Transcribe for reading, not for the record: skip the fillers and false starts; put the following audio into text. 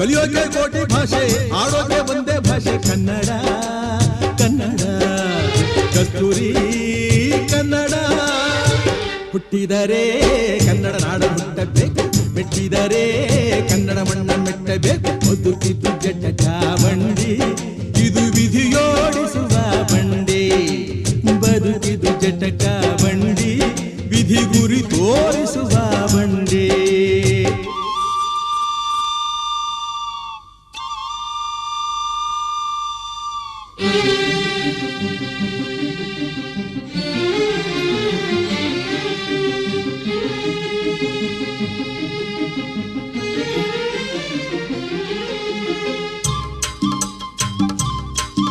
ಕಲಿಯೋಕೆ ಕೋಟಿ ಭಾಷೆ, ಆಡೋಕೆ ಒಂದೇ ಭಾಷೆ ಕನ್ನಡ ಕನ್ನಡ ಕಸ್ತೂರಿ ಕನ್ನಡ. ಹುಟ್ಟಿದರೆ ಕನ್ನಡ ನಾಡ ಹುಟ್ಟಬೇಕು, ಮೆಟ್ಟಿದರೆ ಕನ್ನಡ ಮಣ್ಣ ಮೆಟ್ಟಬೇಕು. ಬದುಕಿತು ಜಟ ಬಂಡಿ, ಇದು ವಿಧಿಯೋಡಿಸುವ ಬಂಡಿ. ಬದುಕಿದು ಜಟಕ ಬಂಡಿ, ವಿಧಿ ಗುರಿ ತೋರಿಸುವ ಬಂಡಿ.